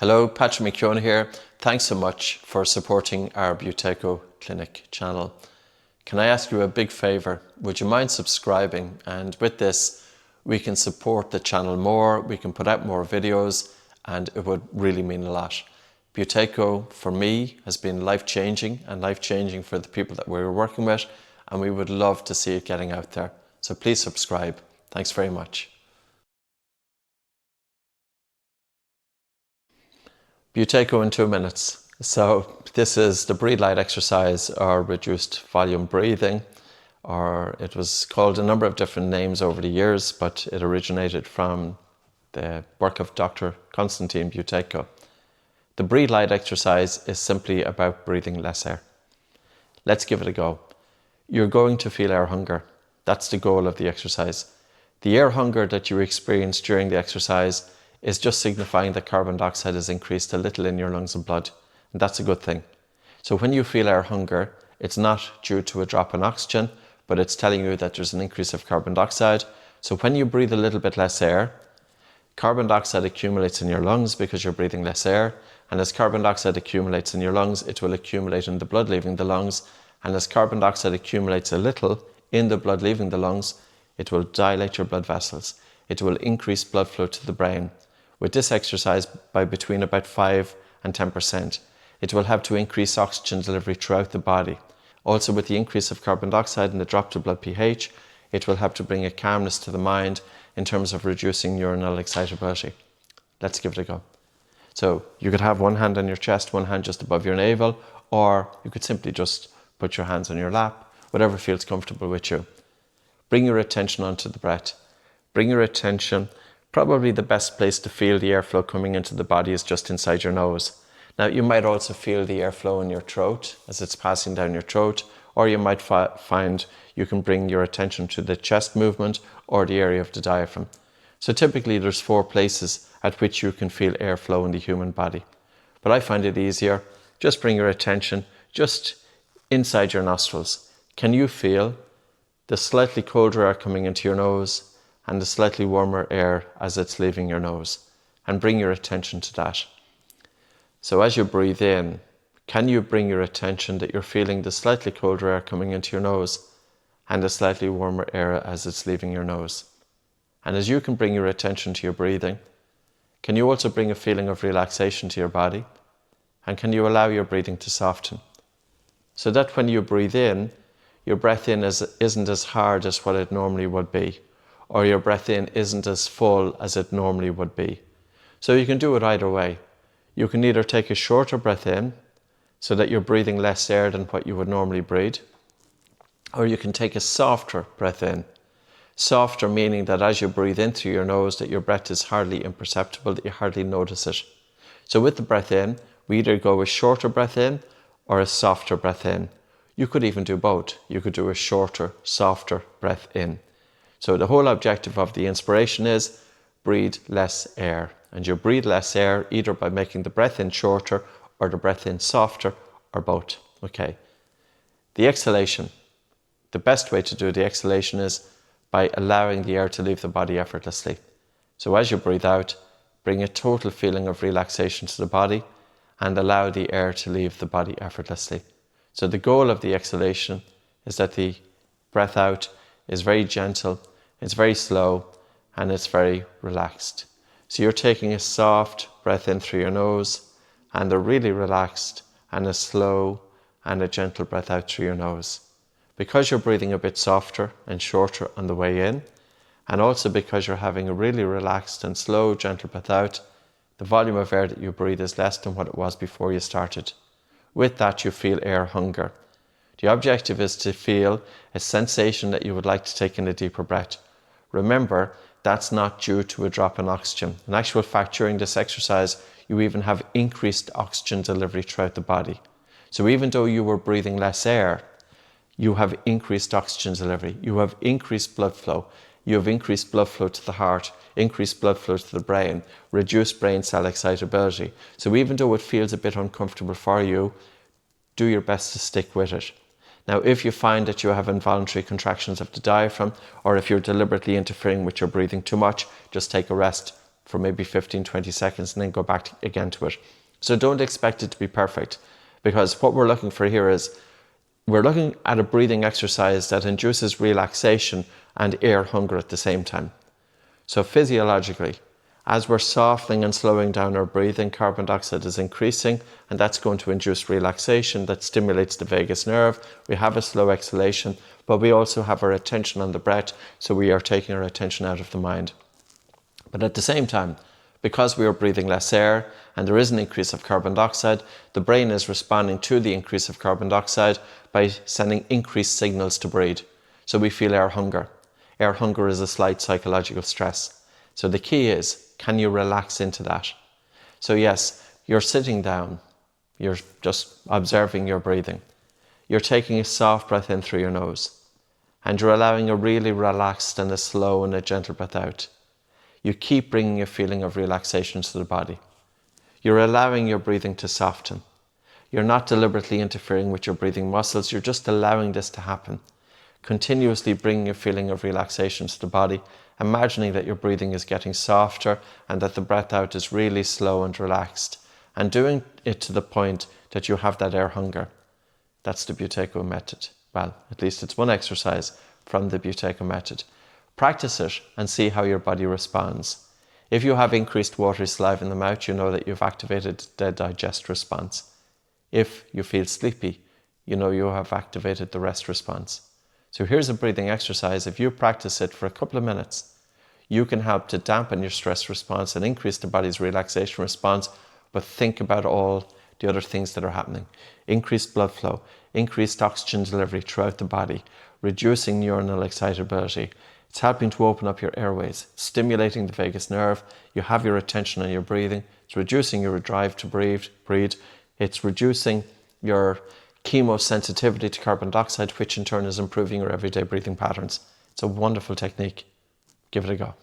Hello, Patrick McKeown here. Thanks so much for supporting our Buteyko Clinic channel. Can I ask you a big favour? Would you mind subscribing? And with this, we can support the channel more, we can put out more videos, and it would really mean a lot. Buteyko, for me, has been life-changing and life-changing for the people that we're working with, and we would love to see it getting out there. So please subscribe. Thanks very much. Buteyko in 2 minutes. So this is the breathe light exercise or reduced volume breathing, or it was called a number of different names over the years, but it originated from the work of Dr. Konstantin Buteyko. The breathe light exercise is simply about breathing less air. Let's give it a go. You're going to feel air hunger. That's the goal of the exercise. The air hunger that you experience during the exercise is just signifying that carbon dioxide has increased a little in your lungs and blood, and that's a good thing. So when you feel air hunger, it's not due to a drop in oxygen, but it's telling you that there's an increase of carbon dioxide. So when you breathe a little bit less air, carbon dioxide accumulates in your lungs because you're breathing less air, and as carbon dioxide accumulates in your lungs, it will accumulate in the blood leaving the lungs, and as carbon dioxide accumulates a little in the blood leaving the lungs, it will dilate your blood vessels. It will increase blood flow to the brain. With this exercise, by between about 5 and 10%, it will have to increase oxygen delivery throughout the body. Also, with the increase of carbon dioxide and the drop to blood pH, it will have to bring a calmness to the mind in terms of reducing neuronal excitability. Let's give it a go. So you could have one hand on your chest, one hand just above your navel, or you could simply just put your hands on your lap, whatever feels comfortable with you. Bring your attention onto the breath. Bring your attention. Probably the best place to feel the airflow coming into the body is just inside your nose. Now, you might also feel the airflow in your throat as it's passing down your throat, or you might find you can bring your attention to the chest movement or the area of the diaphragm. So typically there's 4 places at which you can feel airflow in the human body. But I find it easier. Just bring your attention just inside your nostrils. Can you feel the slightly colder air coming into your nose and the slightly warmer air as it's leaving your nose? And bring your attention to that. So as you breathe in, can you bring your attention that you're feeling the slightly colder air coming into your nose and the slightly warmer air as it's leaving your nose? And as you can bring your attention to your breathing, can you also bring a feeling of relaxation to your body? And can you allow your breathing to soften? So that when you breathe in, your breath in isn't as hard as what it normally would be, or your breath in isn't as full as it normally would be. So you can do it either way. You can either take a shorter breath in, so that you're breathing less air than what you would normally breathe, or you can take a softer breath in. Softer meaning that as you breathe in through your nose, that your breath is hardly imperceptible, that you hardly notice it. So with the breath in, we either go a shorter breath in or a softer breath in. You could even do both. You could do a shorter, softer breath in. So the whole objective of the inspiration is breathe less air. And you breathe less air either by making the breath in shorter or the breath in softer, or both. Okay. The exhalation. The best way to do the exhalation is by allowing the air to leave the body effortlessly. So as you breathe out, bring a total feeling of relaxation to the body and allow the air to leave the body effortlessly. So the goal of the exhalation is that the breath out is very gentle, it's very slow, and it's very relaxed. So you're taking a soft breath in through your nose and a really relaxed and a slow and a gentle breath out through your nose. Because you're breathing a bit softer and shorter on the way in, and also because you're having a really relaxed and slow, gentle breath out, the volume of air that you breathe is less than what it was before you started. With that, you feel air hunger. The objective is to feel a sensation that you would like to take in a deeper breath. Remember, that's not due to a drop in oxygen. In actual fact, during this exercise, you even have increased oxygen delivery throughout the body. So even though you were breathing less air, you have increased oxygen delivery. You have increased blood flow. You have increased blood flow to the heart, increased blood flow to the brain, reduced brain cell excitability. So even though it feels a bit uncomfortable for you, do your best to stick with it. Now, if you find that you have involuntary contractions of the diaphragm, or if you're deliberately interfering with your breathing too much, just take a rest, for maybe 15, 20 seconds and then go back again to it. So don't expect it to be perfect, because what we're looking for here is we're looking at a breathing exercise that induces relaxation and air hunger at the same time. So physiologically, as we're softening and slowing down our breathing, carbon dioxide is increasing, and that's going to induce relaxation that stimulates the vagus nerve. We have a slow exhalation, but we also have our attention on the breath, so we are taking our attention out of the mind. But at the same time, because we are breathing less air and there is an increase of carbon dioxide, the brain is responding to the increase of carbon dioxide by sending increased signals to breathe. So we feel air hunger. Air hunger is a slight psychological stress. So the key is, can you relax into that? So yes, you're sitting down, you're just observing your breathing. You're taking a soft breath in through your nose, and you're allowing a really relaxed and a slow and a gentle breath out. You keep bringing a feeling of relaxation to the body. You're allowing your breathing to soften. You're not deliberately interfering with your breathing muscles, you're just allowing this to happen. Continuously bringing a feeling of relaxation to the body, imagining that your breathing is getting softer and that the breath out is really slow and relaxed, and doing it to the point that you have that air hunger. That's the Buteyko method. Well, at least it's one exercise from the Buteyko method. Practice it and see how your body responds. If you have increased watery saliva in the mouth, you know that you've activated the digest response. If you feel sleepy, you know you have activated the rest response. So here's a breathing exercise. If you practice it for a couple of minutes, you can help to dampen your stress response and increase the body's relaxation response, but think about all the other things that are happening. Increased blood flow, increased oxygen delivery throughout the body, reducing neuronal excitability. It's helping to open up your airways, stimulating the vagus nerve. You have your attention on your breathing. It's reducing your drive to breathe. It's reducing your chemosensitivity to carbon dioxide, which in turn is improving your everyday breathing patterns. It's a wonderful technique. Give it a go.